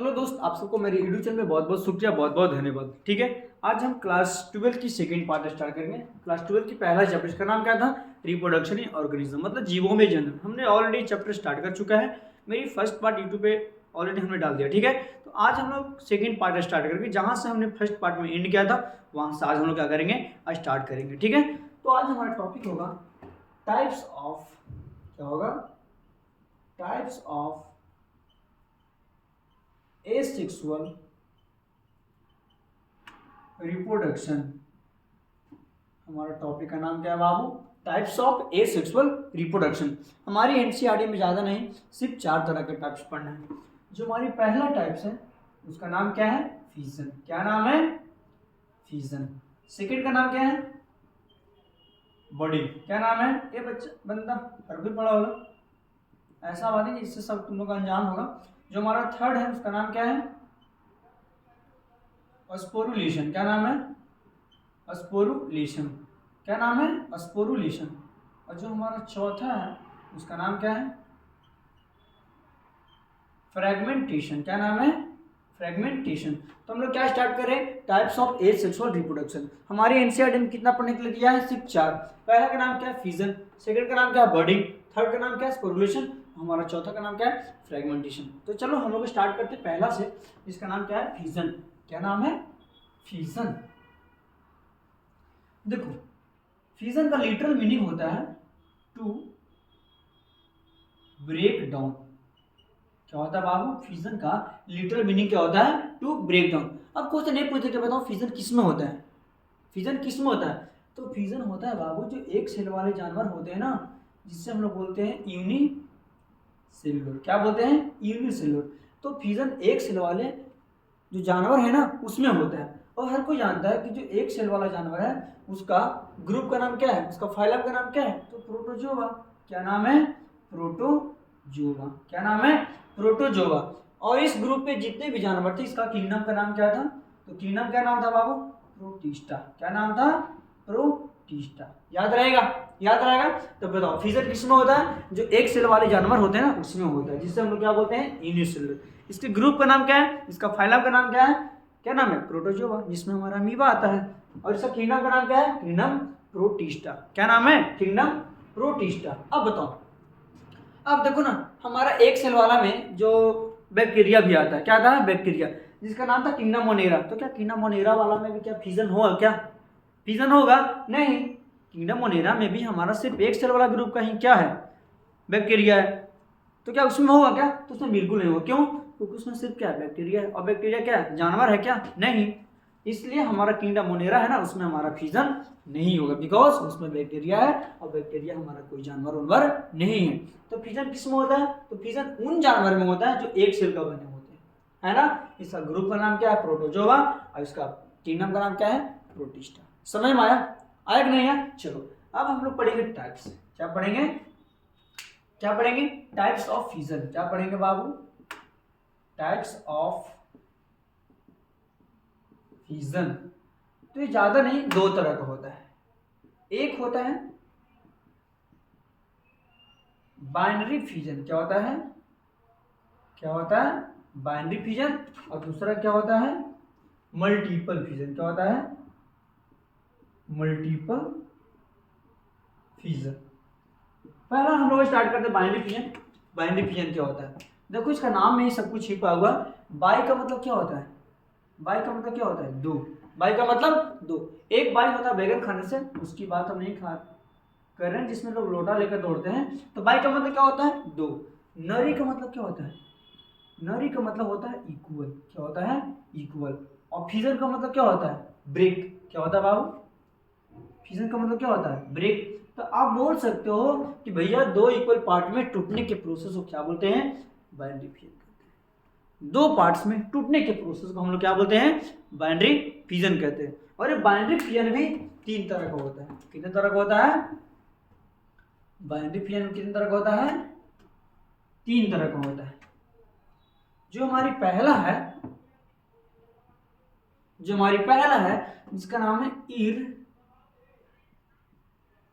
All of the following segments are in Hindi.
हेलो दोस्त, आप सबको मेरे यूट्यूब चैनल में बहुत बहुत शुक्रिया, बहुत बहुत धन्यवाद। ठीक है, आज हम क्लास 12 की सेकंड पार्ट स्टार्ट करेंगे। क्लास 12 की पहला चैप्टर, इसका नाम क्या था? रिप्रोडक्शन इन ऑर्गेनिज्म, मतलब जीवों में जन्म। हमने ऑलरेडी चैप्टर स्टार्ट कर चुका है। मेरी फर्स्ट पार्ट यूट्यूब पे ऑलरेडी हमने डाल दिया। ठीक है, तो आज हम लोग सेकेंड पार्ट स्टार्ट करेंगे। जहाँ से हमने फर्स्ट पार्ट में एंड किया था, वहाँ से आज हम लोग क्या करेंगे, स्टार्ट करेंगे। ठीक है, तो आज हमारा टॉपिक होगा टाइप्स ऑफ, क्या होगा? Types of asexual reproduction. हमारा टॉपिक का नाम क्या है बाबू? Types of asexual reproduction. हमारी एनसीईआरटी में ज़्यादा नहीं, सिर्फ 4 तरह के टाइप्स पढ़ना है। जो हमारी पहला टाइप्स है उसका नाम क्या है? फीजन। क्या नाम है? फीजन। सेकंड का नाम क्या है? बॉडी। क्या नाम है? ये बच्चा बंदा हर कोई पढ़ा होगा, ऐसा बात है इससे सब तुम लोग का अनजान होगा। जो हमारा थर्ड है उसका नाम क्या है? स्पोरुलेशन। क्या नाम है? स्पोरुलेशन। क्या नाम है? स्पोरुलेशन। और जो हमारा चौथा है उसका नाम क्या है? फ्रेगमेंटेशन। क्या नाम है? फ्रेगमेंटेशन। तो हम लोग क्या स्टार्ट करें? Types of asexual reproduction. हमारी एनसीईआरटी में कितना पढ़ने के लिए दिया है? सिर्फ 4। पहला का नाम क्या है? फीजन। सेकंड का नाम क्या है? बर्डिंग। थर्ड का नाम क्या है? स्पोरुलेशन। हमारा चौथा का नाम क्या है? फ्रेगमेंटेशन। तो चलो हम लोग स्टार्ट करते हैं पहला से, इसका नाम क्या है? फीजन। क्या नाम है? फीजन। देखो, फीजन का लिटरल मीनिंग होता है टू ब्रेक डाउन। क्या होता है बाबू? फीजन का लिटरल मीनिंग क्या होता है? To break down. अब क्वेश्चन ये पूछते कि बताओ फीजन किस में होता है? फीजन किस में होता है? तो फीजन होता है बाबू जो एक सेल वाले जानवर होते हैं ना, जिससे हम लोग बोलते हैं यूनिसेल्युलर। क्या बोलते हैं? यूनिसेल्युलर। तो फीजन एक सेल वाले जो जानवर है ना उसमें होता है। और हर कोई जानता है कि जो एक सेल वाला जानवर है उसका ग्रुप का नाम क्या है? उसका फाइलम का नाम क्या है? तो प्रोटोजोआ। क्या नाम है? प्रोटोजोआ। क्या नाम है? प्रोटोजोआ। और इस ग्रुप में जितने भी जानवर थे, इसका किंगडम का नाम क्या था? तो किंगडम क्या नाम था बाबू? प्रोटिस्टा। क्या नाम था? प्रोटिस्टा। याद रहेगा? याद रहेगा? तो बताओ फीजन किसमें होता है? जो एक सेल वाले जानवर होते हैं ना उसमें होता है, जिससे हम लोग क्या बोलते हैं? यूनिसेल्युलर। इसके ग्रुप का नाम क्या है? इसका फाइलम का नाम क्या है? क्या नाम है? प्रोटोजोआ, जिसमें हमारा अमीबा आता है। और इसका किंगडम का नाम क्या है? Kingdom protista. क्या नाम है? Kingdom protista. अब बताओ, अब देखो ना, हमारा एक सेल वाला में जो बैक्टीरिया भी आता है, क्या आता है? बैक्टीरिया, जिसका नाम था किंगडम मोनेरा। तो क्या किंगडम मोनेरा वाला में भी क्या फीजन होगा? क्या फीजन होगा? नहीं। किंगडम मोनेरा में भी हमारा सिर्फ एक सेल वाला ग्रुप का ही क्या है? बैक्टीरिया है। तो क्या उसमें होगा? क्या? तो उसमें बिल्कुल नहीं होगा। क्यों? क्योंकि उसमें सिर्फ क्या है? बैक्टीरिया है। और बैक्टीरिया क्या है? जानवर है क्या? नहीं। इसलिए हमारा किंगडम मोनेरा है ना, उसमें हमारा फीजन नहीं होगा, बिकॉज उसमें बैक्टीरिया है और बैक्टीरिया हमारा कोई जानवर उनवर नहीं है। तो फीजन किस में होता है? तो फीजन उन जानवर में होता है जो एक सेल का बने होते हैं, है ना। इसका ग्रुप का नाम क्या है? प्रोटोजोआ। और इसका किंगडम का नाम क्या है? प्रोटिस्टा। समझ में आया? आया कि नहीं आया? चलो अब हम लोग पढ़ेंगे टाइप्स। क्या पढ़ेंगे? क्या पढ़ेंगे? Types of fission. क्या पढ़ेंगे बाबू? Types of fission. तो ये ज्यादा नहीं, 2 तरह का होता है। एक होता है बाइनरी फीजन। क्या होता है? क्या होता है? Binary fission. और दूसरा क्या होता है? Multiple fission. क्या होता है? Multiple fission. पहला हम लोग स्टार्ट करते हैं बाइनरी फीजन। बाइनरी फीजन क्या होता है? देखो, इसका नाम में ही सब कुछ छिपा हुआ। बाई का मतलब क्या होता है? बाई का मतलब क्या होता है? 2। बाई का मतलब 2। एक बाई होता है बैगन खाने से, उसकी बात हम नहीं कर रहे हैं, जिसमें लोग लोटा लेकर दौड़ते हैं। तो बाई का मतलब क्या होता है? 2। नरी का मतलब क्या होता है? नरी का मतलब होता है इक्वल। क्या होता है? इक्वल। और फीजन का मतलब क्या होता है? ब्रेक। क्या होता है बाबू? फीजन का मतलब क्या होता है? ब्रेक। तो आप बोल सकते हो कि भैया 2 इक्वल पार्ट में टूटने के प्रोसेस को क्या बोलते हैं? बाइनरी फीजन कहते हैं। 2 पार्ट्स में टूटने के प्रोसेस को हम लोग क्या बोलते हैं? बाइनरी फीजन कहते हैं। और ये बाइनरी फीजन भी 3 तरह का होता है। कितने तरह का होता है? बाइनरी फीजन कितने तरह का होता है? 3 तरह का होता है। जो हमारी पहला है, जिसका नाम है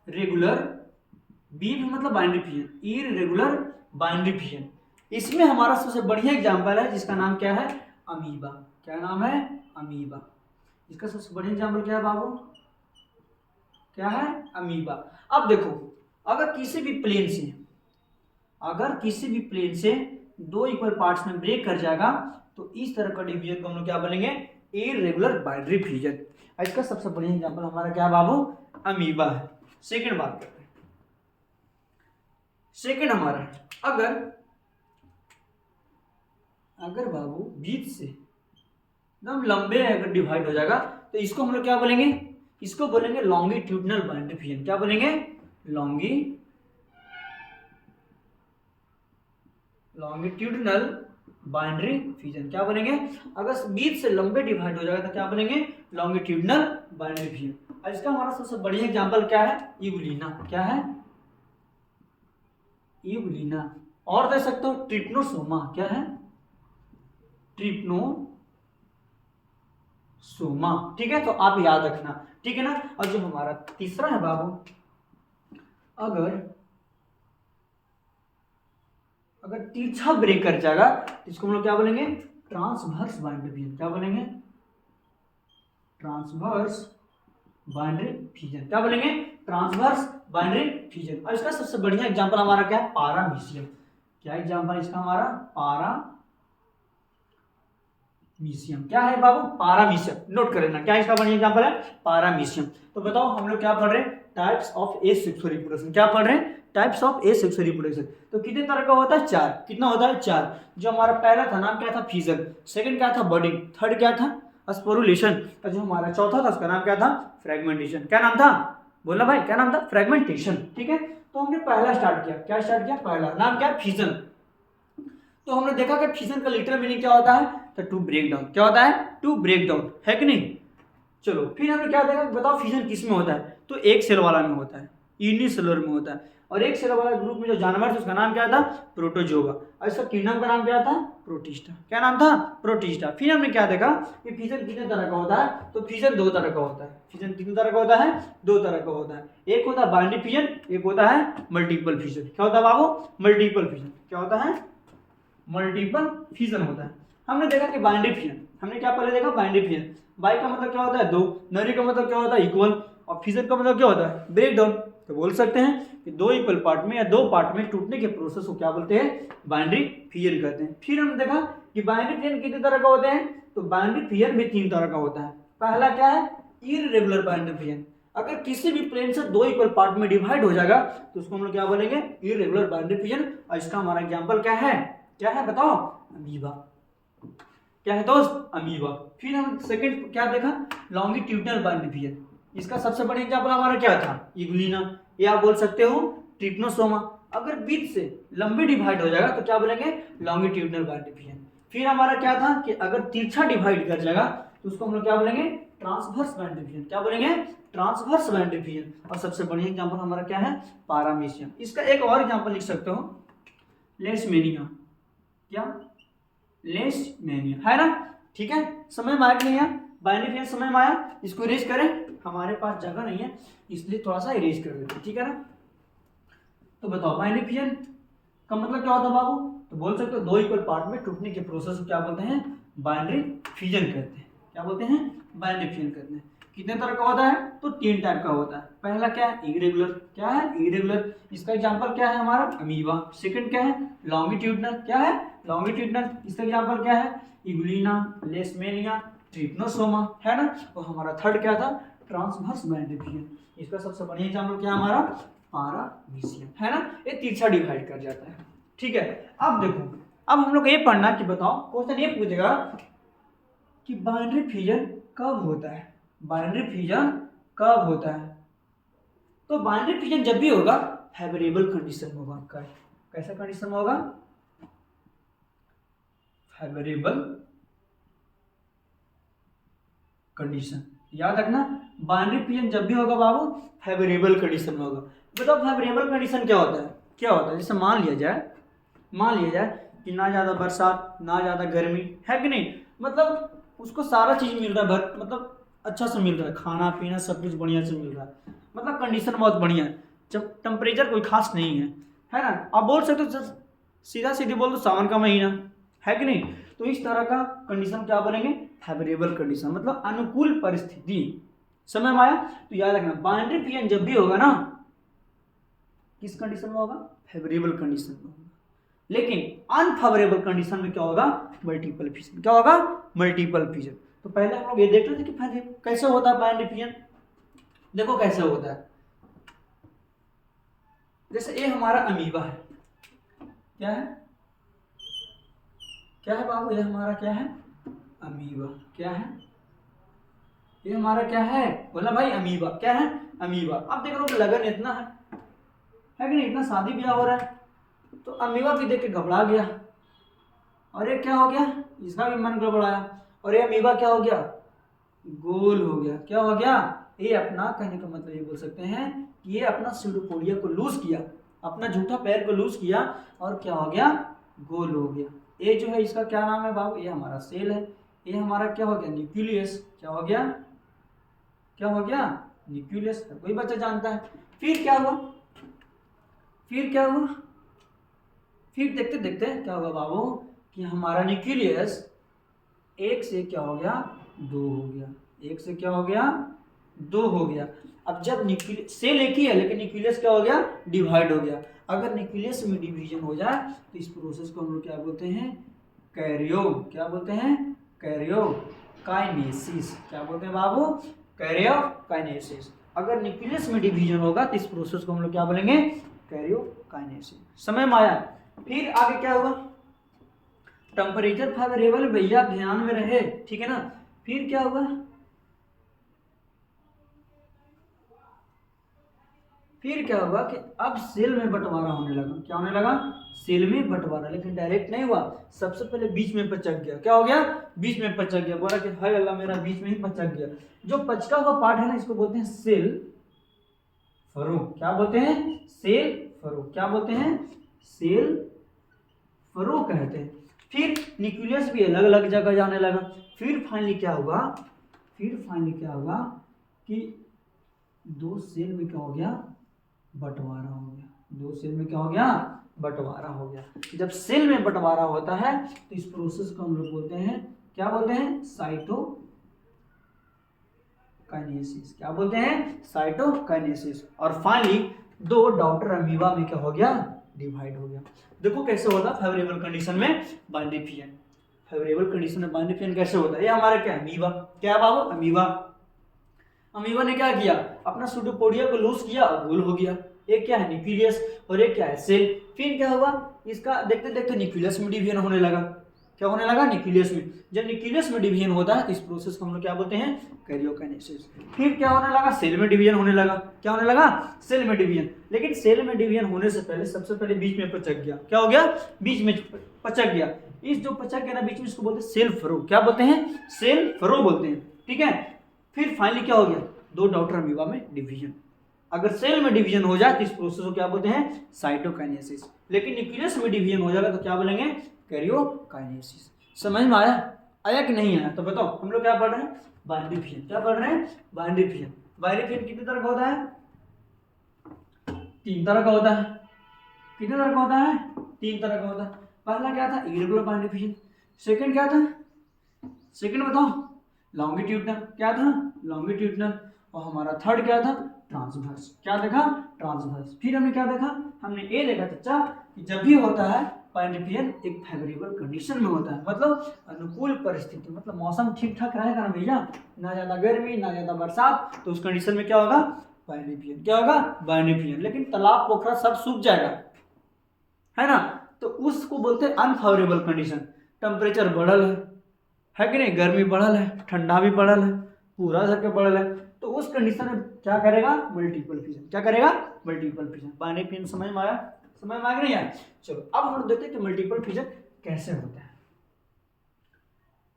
इररेगुलर, बी मतलब binary fission, irregular binary fission. इसमें हमारा सबसे बढ़िया एग्जाम्पल है जिसका नाम क्या है, अमीबा। क्या नाम है, अमीबा। इसका सबसे बढ़िया एग्जाम्पल क्या है बाबू, क्या है, अमीबा। अब देखो, अगर किसी भी प्लेन से दो इक्वल पार्ट्स में ब्रेक कर जाएगा तो इस तरह का डिवीजन को हम लोग क्या बोलेंगे, इर्रेगुलर बाइनरी फ्यूजन। इसका सबसे बढ़िया एग्जांपल हमारा क्या है बाबू, अमीबा है। सेकंड बात करते हैं। सेकंड हमारा, अगर बाबू बीच से एकदम लंबे अगर डिवाइड हो जाएगा तो इसको हम लोग क्या बोलेंगे, इसको बोलेंगे लॉन्गिट्यूडनल बाइनरी फ्यूजन। क्या बोलेंगे, लॉन्गिट्यूडनल बाइनरी फ्यूजन। क्या बोलेंगे, अगर बीच से लंबे डिवाइड हो जाएगा तो क्या बोलेंगे, लॉन्गिट्यूडनल बाइनरी फ्यूजन। और इसका हमारा सबसे बढ़िया एग्जांपल क्या है, यूग्लिना। क्या है, यूग्लिना। और दे सकते हो ट्रिप्नोसोमा। क्या है, ट्रिप्नोसोमा। ठीक है, तो आप याद रखना, ठीक है ना। और जो हमारा तीसरा है बाबू, अगर तिरछा ब्रेक कर जाएगा तो इसको हम लोग क्या बोलेंगे, ट्रांसवर्स बाइनरी फ्यूजन। क्या बोलेंगे, ट्रांसवर्स बाइनरी फ्यूजन। क्या बोलेंगे, ट्रांसवर्स बाइनरी फ्यूजन। और इसका सबसे बढ़िया एग्जांपल हमारा क्या है, पारामीशियम। क्या एग्जांपल इसका हमारा, पारामीशियम। क्या है बाबू, पारामीशियम। नोट कर लेना, क्या इसका बढ़िया एग्जांपल है, पारामीशियम। तो बताओ हम लोग क्या पढ़ रहे हैं, टाइप्स ऑफ एसेक्सुअल रिप्रोडक्शन। क्या पढ़ रहे हैं, टाइप्स ऑफ एसेक्सुअल रिप्रोडक्शन। तो कितने तरह का होता है, 4। कितना होता है, 4। जो हमारा पहला था नाम क्या था, फिजन। सेकंड क्या था, बडिंग। थर्ड क्या था, स्पोरुलेशन। और जो हमारा चौथा था उसका नाम क्या था, फ्रेगमेंटेशन। क्या नाम था, बोला भाई, क्या नाम था, फ्रेगमेंटेशन। ठीक है, तो हमने पहला स्टार्ट किया। क्या स्टार्ट किया, पहला नाम क्या है, फिजन। तो हमने देखा कि फिजन का लिटरल मीनिंग क्या होता है, तो टू ब्रेक डाउन। क्या होता है, टू ब्रेक डाउन, है कि नहीं। चलो फिर हमने क्या देखा, बताओ फिजन किस में होता है, तो एक सेल वाला में होता है, यूनिसेलुलर में होता है। और एक सेल वाला ग्रुप में जो जानवर था उसका नाम क्या था, प्रोटोजोआ। और इसका किंगडम का नाम क्या था, प्रोटिस्टा। क्या नाम था, प्रोटिस्टा। फिर हमने क्या देखा कि फिजन कितने तरह का होता है, तो फिजन 2 तरह का होता है। फिजन कितने तरह का होता है, 2 तरह का होता है। एक होता है बाइनरी फिजन, एक होता है मल्टीपल फिजन। क्या होता है बाबू, मल्टीपल फिजन। क्या होता है, मल्टीपल फिजन होता है। हमने देखा कि बाइनरी फिजन, हमने क्या पहले देखा, बाइनरी फिजन। बाई का मतलब क्या होता है, 2। नरी का मतलब क्या होता है, इक्वल। और फिजन का मतलब क्या होता है, ब्रेक डाउन। तो बोल सकते हैं कि 2 इक्वल पार्ट में या 2 पार्ट में टूटने के प्रोसेस को क्या बोलते हैं, बाइनरी फिजन कहते हैं। फिर हमने देखा कि बाइनरी फिजन कितने तरह का होते हैं, तो बाइनरी फिजन भी 3 तरह का होता है। पहला क्या है, इर्रेगुलर बाइनरी फिजन। अगर किसी भी प्लेन से 2 इक्वल पार्ट में डिवाइड हो जाएगा तो उसको हम लोग क्या बोलेंगे, इर्रेगुलर बाइनरी फिजन। और इसका हमारा एग्जांपल क्या है, क्या है बताओ, अमीबा। क्या है दोस्त, अमीबा। फिर हम सेकंड क्या देखा, लॉन्गिट्यूडनल बाइनरी फिजन। इसका सबसे बड़ा एग्जांपल हमारा क्या था, यूग्लिना, या आप बोल सकते हो ट्रिप्नोसोमा। अगर बीच से लंबे डिवाइड हो जाएगा तो क्या बोलेंगे, लॉन्गिट्यूडनल बाइनरी फिजन। फिर हमारा क्या था कि अगर तिरछा डिवाइड कर जाएगा तो उसको हम लोग क्या बोलेंगे, ट्रांसवर्स बाइनरी फिजन। क्या बोलेंगे, ट्रांसवर्स बाइनरी फिजन। और सबसे बढ़िया एग्जांपल हमारा क्या है, पारामीशियम। इसका एक और एग्जांपल लिख सकते हो, लेशमेनिया। क्या, लेशमेनिया, है ना। ठीक है, समय में आया कि नहीं आया, बाइनरी फिजन समय में आया। इसको इरेज करें, हमारे पास जगह नहीं है इसलिए थोड़ा सा इरेज कर देते हैं, ठीक है ना। तो बताओ बाइनरी फिजन का मतलब क्या होता है बाबू, तो बोल सकते हो 2 इक्वल पार्ट में टूटने के प्रोसेस को क्या बोलते हैं, बाइनरी फिजन कहते हैं। क्या बोलते हैं, बाइनरी फिजन कहते हैं। कितने तरह का होता है, तो 3 टाइप का होता है। पहला क्या है, इरेगुलर। क्या है, इरेगुलर। इसका एग्जांपल क्या है हमारा, अमीबा। सेकंड क्या है, लॉन्गिट्यूडनल। क्या है, लॉन्गिट्यूडनल। इसका एग्जांपल क्या है, यूग्लिना, लेशमेनिया, ट्रिप्नोसोमा, है ना। और हमारा थर्ड क्या था, ट्रांसवर्स बाइनरी फिजन। इसका सबसे बढ़िया एग्जांपल क्या है हमारा, पारामीशियम, है ना। ये तिरछा डिवाइड कर जाता है, ठीक है। अब देखो, अब हम लोग ये पढ़ना कि बताओ, क्वेश्चन ये पूछेगा कि बाइनरी फिजन कब होता है, बाइनरी फिजन कब होता है। तो बाइनरी फिजन जब भी होगा फेवरेबल कंडीशन में होगा। कैसा कंडीशन में होगा, फेवरेबल कंडीशन। याद रखना, बाइनरी फिजन जब भी होगा बाबू फेवरेबल कंडीशन में होगा। बताओ फेवरेबल कंडीशन क्या होता है, क्या होता है। जैसे मान लिया जाए कि ना ज़्यादा बरसात ना ज़्यादा गर्मी, है कि नहीं। मतलब उसको सारा चीज़ मिल रहा है, मतलब अच्छा से मिल रहा है, खाना पीना सब कुछ बढ़िया से मिल रहा है, मतलब कंडीशन बहुत बढ़िया है। जब टेम्परेचर कोई खास नहीं है ना। आप बोल सकते हो सीधा सीधी बोल दो सावन का महीना, है कि नहीं। तो इस तरह का कंडीशन क्या बनेंगे, फेवरेबल कंडीशन, मतलब अनुकूल परिस्थिति। समझ में आया। तो याद रखना बाउंड्री फिजन जब भी होगा ना, किस कंडीशन में होगा, फेवरेबल कंडीशन में होगा। लेकिन अनफेवरेबल कंडीशन में क्या होगा, मल्टीपल फिजन। क्या होगा, मल्टीपल फिजन। तो पहले हम लोग ये देख रहे थे कि कैसे होता है बाउंड्री फिजन। देखो कैसे होता है, जैसे ये हमारा अमीबा है, क्या है, क्या है बाबू, ये हमारा क्या है, अमीबा। क्या है, ये हमारा क्या है, बोला भाई अमीबा। क्या है, अमीबा। अब देख लो लगन इतना है कि नहीं, इतना शादी ब्याह हो रहा है, तो अमीबा भी देख के घबरा गया, और ये क्या हो गया, इसका भी मन गड़बड़ाया, और ये अमीबा क्या हो गया, गोल हो गया। क्या हो गया, ये अपना, कहने का मतलब ये बोल सकते हैं कि ये अपना स्यूडोपोडिया को लूज किया, अपना झूठा पैर को लूज किया, और क्या हो गया, गोल हो गया। ये जो है इसका क्या नाम है बाबू, ये हमारा सेल है, ये हमारा क्या हो गया, न्यूक्लियस। क्या हो गया, क्या हो गया, न्यूक्लियस। कोई बच्चा जानता है। फिर क्या हुआ, फिर क्या हुआ, फिर देखते देखते क्या होगा बाबू कि हमारा न्यूक्लियस एक से क्या हो गया, दो हो गया, एक से क्या हो गया, दो हो गया। अब जब न्यूक्लियस सेल एक ही है लेकिन न्यूक्लियस क्या हो गया, डिवाइड हो गया। अगर न्यूक्लियस में डिवीजन हो जाए तो इस प्रोसेस को हम लोग क्या बोलते हैं, कैरियो, क्या बोलते हैं, कैरियोकाइनेसिस। क्या बोलते हैं बाबू, कैरियोकाइनेसिस। अगर न्यूक्लियस में डिवीजन होगा तो इस प्रोसेस को हम लोग क्या बोलेंगे, कैरियोकाइनेसिस। समझ में आया। फिर आगे क्या होगा, टेम्परेचर फेवरेबल, भैया ध्यान में रहे, ठीक है ना। फिर क्या होगा, फिर क्या हुआ कि अब सेल में बंटवारा होने लगा। क्या होने लगा, सेल में बंटवारा, लेकिन डायरेक्ट नहीं हुआ, सबसे पहले बीच में पचक गया। क्या हो गया, बीच में पचक गया। बोला कि हाय अल्लाह मेरा बीच में ही पचक गया। जो पचका हुआ पार्ट है ना, इसको बोलते हैं सेल फरो। क्या बोलते हैं, सेल फरो। क्या बोलते हैं, सेल फरो कहते हैं। फिर न्यूक्लियस भी अलग अलग जगह जाने लगा। फिर फाइनली क्या हुआ, फिर फाइनली क्या हुआ कि दो सेल में क्या हो गया, बंटवारा हो गया। दो सेल में क्या हो गया, बंटवारा हो गया। जब सेल में बंटवारा होता है तो इस प्रोसेस को हम लोग बोलते हैं, क्या बोलते हैं, साइटोकाइनेसिस। क्या बोलते हैं, साइटोकाइनेसिस। और फाइनली दो डॉटर अमीबा में क्या हो गया, डिवाइड हो गया। देखो कैसे होता है फेवरेबल कंडीशन में बाइनरी फिजन। फेवरेबल कंडीशन में बाइनरी फिजन कैसे होता है, ये हमारा क्या, अमीबा। क्या बाबू, अमीबा। अमीबा ने क्या किया, अपना सूडोपोडिया को लूज किया और गोल हो गया। एक क्या है, न्यूक्लियस, और एक क्या है, सेल। फिर क्या हुआ, इसका देखते देखते न्यूक्लियस में डिवीजन होने लगा। क्या होने लगा, न्यूक्लियस में। जब न्यूक्लियस में डिवीजन होता है तो इस प्रोसेस को हम लोग क्या बोलते हैं, कैरियोकाइनेसिस। फिर क्या होने लगा, सेल में डिवीजन होने लगा। क्या होने लगा, सेल में डिवीजन। लेकिन सेल में डिवीजन होने से पहले सबसे पहले बीच में पचक गया। क्या हो गया, बीच में पचक गया। इस जो पचक गया ना बीच में, इसको बोलते हैं सेल फरो। क्या बोलते हैं, सेल फरो बोलते हैं, ठीक है। फिर फाइनली क्या हो गया, दो डॉटर अमीबा में डिवीजन। अगर सेल में डिवीजन हो जाए तो इस प्रोसेस को क्या बोलते हैं, साइटोकाइनेसिस। लेकिन न्यूक्लियस में डिवीजन हो जाएगा तो क्या बोलेंगे, कैरियोकाइनेसिस। समझ में आया, आया कि नहीं आया। तो बताओ हम लोग क्या पढ़ रहे हैं, बाइनरी फिजन। क्या पढ़ रहे हैं, बाइनरी फिजन। बाइनरी फिजन कितने तरह का होता है, तीन तरह का होता है। कितने तरह का होता है, तीन तरह का होता है। पहला क्या था, इरेगुलर बाइनरी फिजन। सेकंड क्या था, सेकंड बताओ, लॉन्गिट्यूडनल। क्या था, लॉन्गिट्यूडनल। और हमारा थर्ड क्या था, ट्रांसवर्स। क्या देखा, ट्रांसवर्स। फिर हमने क्या देखा, हमने ये देखा चच्चा कि जब भी होता है बाइनरी फिजन एक फेवरेबल कंडीशन में होता है, मतलब अनुकूल परिस्थिति, मतलब मौसम ठीक ठाक रहेगा ना भैया, ना ज्यादा गर्मी ना ज्यादा बरसात, तो उस कंडीशन में क्या होगा, बाइनरी फिजन। क्या होगा, बाइनरी फिजन। लेकिन तालाब पोखरा सब सूख जाएगा, है ना, तो उसको बोलते हैं अनफेवरेबल कंडीशन। टेम्परेचर बढ़ल है कि नहीं, गर्मी बढ़ल है, ठंडा भी बढ़ल है, पूरा करके बढ़ल है, तो उस कंडीशन में क्या करेगा, मल्टीपल फिजन। क्या करेगा, मल्टीपल फिजन। बाइनरी फिजन समझ में आया, समझ में आ गया नहीं आया। चलो अब हम लोग देखते हैं कि मल्टीपल फिजन कैसे होता है।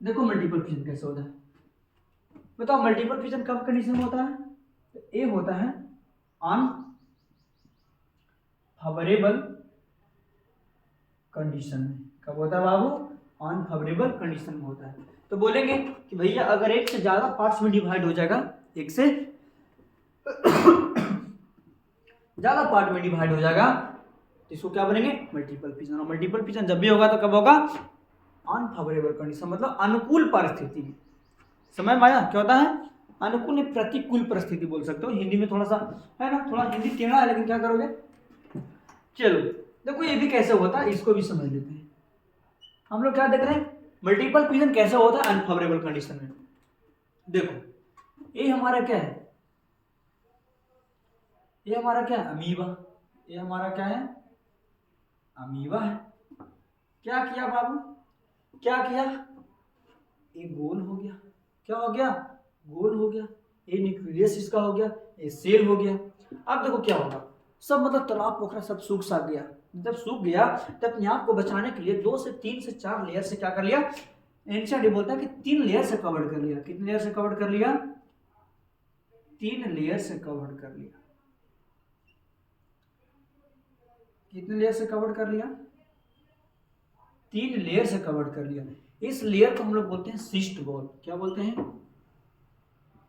देखो मल्टीपल फिजन कैसे होता है, बताओ मल्टीपल फिजन कब कंडीशन में होता है, तो ए होता है अनफेवरेबल कंडीशन में। कब होता है बाबू, अनफेवरेबल कंडीशन में होता है। तो बोलेंगे कि भैया अगर एक से ज्यादा पार्ट्स में डिवाइड हो जाएगा, एक से ज्यादा पार्ट में डिवाइड हो जाएगा, तो इसको क्या बोलेंगे, मल्टीपल फिजन। और मल्टीपल फिजन जब भी होगा तो कब होगा, अनफेवरेबल कंडीशन, मतलब अनुकूल परिस्थिति में। समझ में आया क्या होता है, अनुकूल नहीं प्रतिकूल परिस्थिति बोल सकते हो, हिंदी में थोड़ा सा है ना, थोड़ा हिंदी टेढ़ा है, लेकिन क्या करोगे। चलो देखो ये भी कैसे होता है, इसको भी समझ लेते हैं। हम लोग क्या देख रहे हैं, मल्टीपल फिजन कैसे होता है अनफेवरेबल कंडीशन में। देखो ये हमारा क्या है, ये हमारा क्या है, अमीबा। ये हमारा क्या है, अमीबा है। क्या किया बाबू, क्या किया, ये गोल हो गया, क्या हो गया, गोल हो गया। ये न्यूक्लियस इसका हो गया, ये सेल हो गया। अब देखो क्या होगा, सब मतलब तालाब पोखरा सब सूख सा गया। जब सूख गया तब अपने आप को बचाने के लिए 2 से 3 से 4 लेयर से क्या कर लिया, एनसीईआरटी बोलता है कि 3 लेयर से कवर कर लिया। कितने लेयर से कवर कर लिया, 3 लेयर से कवर कर लिया। कितने लेयर से कवर कर लिया, 3 लेयर से कवर कर लिया। इस लेयर को हम लोग बोलते हैं सिस्ट वॉल। क्या बोलते हैं,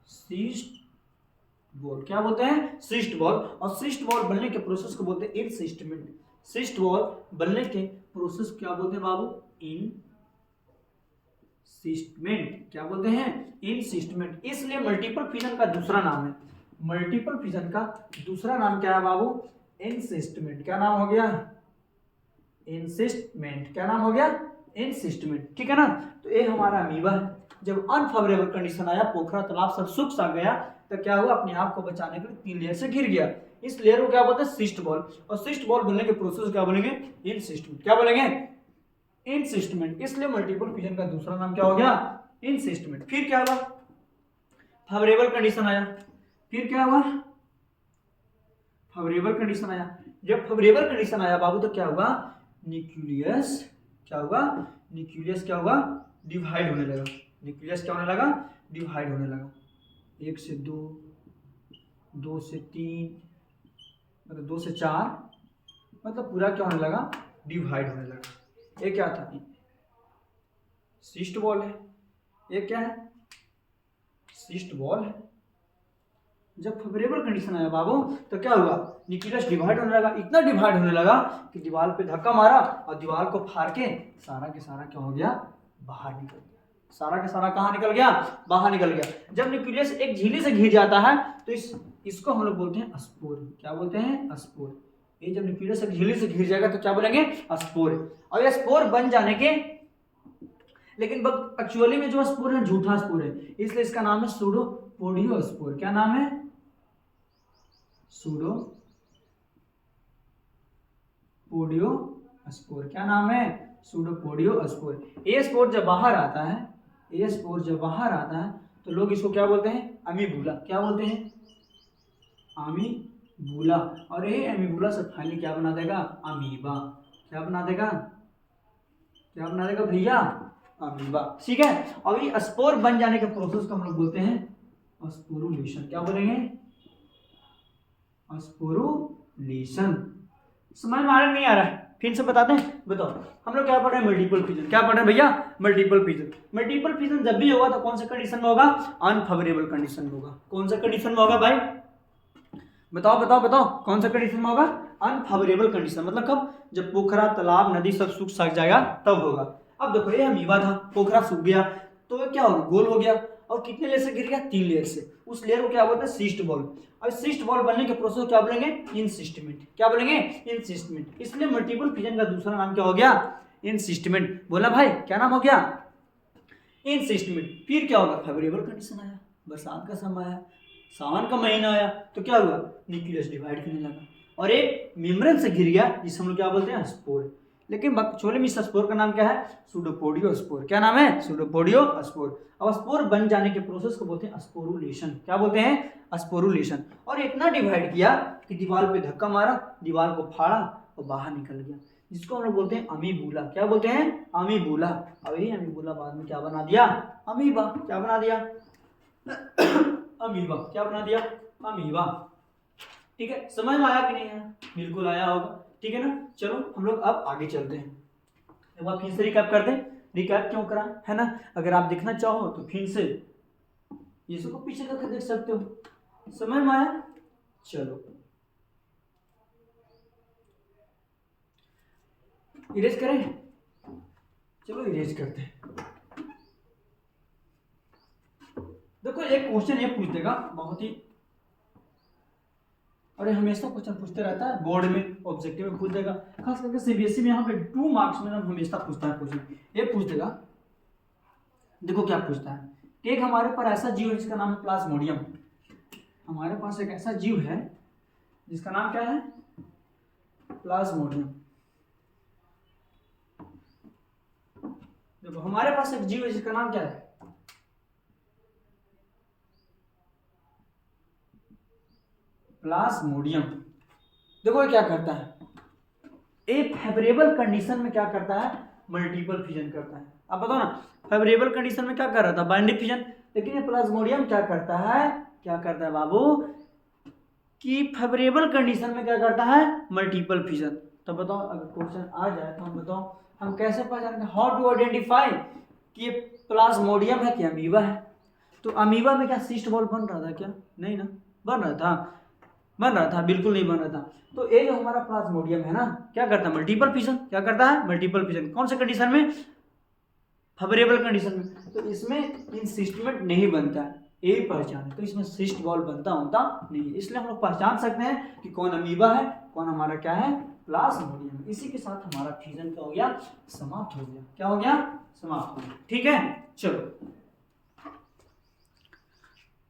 सिस्ट वॉल। क्या बोलते हैं, सिस्ट वॉल। और सिस्ट वॉल बनने के प्रोसेस को बोलते हैं इनसिस्टमेंट। सिस्ट वॉल बनने के प्रोसेस क्या बोलते हैं बाबू, इनसिस्टमेंट। क्या बोलते हैं, इनसिस्टमेंट। इसलिए मल्टीपल फिजन का दूसरा नाम है, मल्टीपल फिजन का दूसरा नाम क्या है बाबू, इनसिस्टमेंट। क्या नाम हो गया, इनसिस्टमेंट। क्या नाम हो गया, इनसिस्टमेंट। ठीक है ना। तो ये हमारा अमीबा है। जब अनफेवरेबल कंडीशन आया, पोखरा तालाब सब सूख सा गया, तो क्या हुआ, अपने आप को बचाने के लिए 3 लेयर से घिर गया। इस लेयर को क्या बोलते हैं, सिस्ट बॉल। और सिस्ट बॉल बनने के प्रोसेस क्या बोलेंगे, इनसिस्टमेंट। क्या बोलेंगे, इनसिस्टमेंट। इसलिए मल्टीपल फिजन का दूसरा नाम क्या हो गया, इनसिस्टमेंट। फिर क्या हुआ, फेवरेबल कंडीशन आया। फिर क्या हुआ, फेवरेबल कंडीशन आया। जब फेवरेबल कंडीशन आया बाबू तो क्या हुआ, न्यूक्लियस क्या हुआ, न्यूक्लियस क्या हुआ, डिवाइड होने लगा। न्यूक्लियस क्या होने लगा, डिवाइड होने लगा। 1 से 2, 2 से 3, मतलब 2 से 4, मतलब पूरा क्या होने लगा, डिवाइड होने लगा। ये क्या था, सिस्ट वॉल है। ये क्या है, सिस्ट वॉल है। जब फेवरेबल कंडीशन आया बाबू तो क्या हुआ, न्यूक्लियस डिवाइड होने लगा। इतना डिवाइड होने लगा कि दीवार पे धक्का मारा और दीवार को फाड़ के सारा के सारा क्या हो गया, बाहर निकल गया। सारा का सारा कहाँ निकल गया, बाहर निकल गया। जब न्यूक्लियस एक झिल्ली से घिर जाता है तो इसको हम लोग बोलते हैं स्पोर। क्या बोलते हैं, स्पोर। ये जब न्यूक्लियस एक झिल्ली से घिर जाएगा तो क्या बोलेंगे, स्पोर। और ये स्पोर बन जाने के, लेकिन एक्चुअली में जो स्पोर है झूठा स्पोर है, इसलिए इसका नाम है सूडोपोडियो स्पोर। क्या नाम है, सूडोपोडियो स्पोर। क्या नाम है, सूडोपोडियो स्पोर। ये स्पोर जब बाहर आता है, ये स्पोर जब बाहर आता है तो लोग इसको क्या बोलते हैं, अमीबुला। क्या बोलते हैं, अमीबुला। और ये अमीबुला से फाइनली क्या बना देगा, अमीबा। क्या बना देगा, क्या बना देगा भैया, अमीबा। ठीक है। और ये स्पोर बन जाने के प्रोसेस को हम लोग बोलते हैं स्पोरुलेशन। क्या बोलेंगे, स्पोरुलेशन। समझ में आ रहा नहीं आ रहा है, फिर से बताते हैं। बताओ हम लोग क्या पढ़ रहे हैं, मल्टीपल फिजन। क्या पढ़ रहे हैं भैया, मल्टीपल फिजन। मल्टीपल फिजन जब भी होगा तो कौन सा कंडीशन में होगा, अनफेवरेबल कंडीशन में होगा। कौन सा कंडीशन में होगा भाई, बताओ बताओ बताओ, कौन सा कंडीशन में होगा, अनफेवरेबल कंडीशन। मतलब कब, जब पोखरा तालाब नदी सब सूख सक जाएगा तब होगा। अब देखो ये अमीबा था, पोखरा सूख गया तो क्या होगा, गोल हो गया। और कितने लेयर से गिर गया, 3 लेयर से। उस लेयर को क्या बोलते हैं, सिस्ट बॉल। और सिस्ट बॉल बनने के प्रोसेस क्या बोलेंगे, इनसिस्टमेंट। क्या बोलेंगे, इनसिस्टमेंट। इसलिए मल्टीपल फिजन का दूसरा नाम क्या हो गया, इनसिस्टमेंट। बोला भाई, क्या नाम हो गया, इनसिस्टमेंट। फिर क्या होगा, फेवरेबल कंडीशन आया, बरसात का समय आया, सावन का महीना आया तो क्या हुआ, न्यूक्लियस डिवाइड करने लगा और एक मेम्ब्रेन से घिर गया, जिसे हम लोग क्या बोलते हैं, स्पोर। लेकिन बकचोले में इस स्पोर का नाम क्या है, सूडोपोडियो स्पोर। क्या नाम है, सूडोपोडियो स्पोर। अब स्पोर बन जाने के प्रोसेस को बोलते हैं स्पोरुलेशन। क्या बोलते हैं, स्पोरुलेशन। और इतना डिवाइड किया कि दीवार पे धक्का मारा, दीवार को फाड़ा और बाहर निकल गया, जिसको हम लोग बोलते हैं अमीबुला। क्या बोलते हैं, अमीबुला। अब यही अमीबुला बाद में क्या बना दिया, अमीबा। क्या बना दिया, अमीबा। क्या बना दिया, अमीबा। ठीक है, समझ में आया कि नहीं आया, बिल्कुल आया होगा। ठीक है ना। चलो हम लोग अब आगे चलते हैं। एक बार फिर से रिकैप करते हैं। रिकैप क्यों करा है ना, अगर आप देखना चाहो तो फिर से ये सबको पीछे करके देख सकते हो। समझ में आया, चलो इरेज करें, चलो इरेज करते हैं। देखो एक क्वेश्चन ये पूछ देगा बहुत ही, अरे हमेशा क्वेश्चन पूछते रहता है बोर्ड में, ऑब्जेक्टिव में पूछ देगा, खास करके सीबीएसई में यहाँ पे 2 मार्क्स में हमेशा पूछता है क्वेश्चन। ये पूछ देगा, देखो क्या पूछता है कि एक हमारे पर ऐसा जीव है जिसका नाम है प्लाज्मोडियम। हमारे पास एक ऐसा जीव है जिसका नाम क्या है, प्लाज्मोडियम। देखो हमारे पास एक जीव है जिसका नाम क्या है, प्लाज्मोडियम। देखो ये क्या करता है, एक फेवरेबल कंडीशन में क्या करता है, मल्टीपल फिजन करता है। अब बताओ ना, फेवरेबल कंडीशन में क्या कर रहा था, बाइंडिंग फिजन, लेकिन ये प्लाज्मोडियम क्या करता है बाबू, कि फेवरेबल कंडीशन में क्या करता है, मल्टीपल फिजन। तो बताओ अगर क्वेश्चन आ जाए तो हम बताओ हम कैसे पहचानेंगे, हाउ टू आइडेंटिफाई कि ये प्लाज्मोडियम है कि अमीबा है। तो अमीबा में क्या सिस्ट वॉल बन रहा था क्या, नहीं ना, बन रहा था, बिल्कुल नहीं बन रहा था। तो ये जो हमारा प्लाज्मोडियम है ना, क्या करता है, मल्टीपल फिजन। क्या करता है, मल्टीपल फिजन। कौन से कंडीशन में, फेवरेबल कंडीशन में। तो इसमें इंसिस्टमेंट नहीं बनता है, यही पहचान है। तो इसमें सिस्ट बॉल बनता होता नहीं है, इसलिए हम लोग पहचान सकते हैं कि कौन अमीबा है, कौन हमारा क्या है, प्लाज्मोडियम। इसी के साथ हमारा फिजन क्या हो गया, समाप्त हो गया। क्या हो गया, समाप्त हो गया। ठीक है, चलो।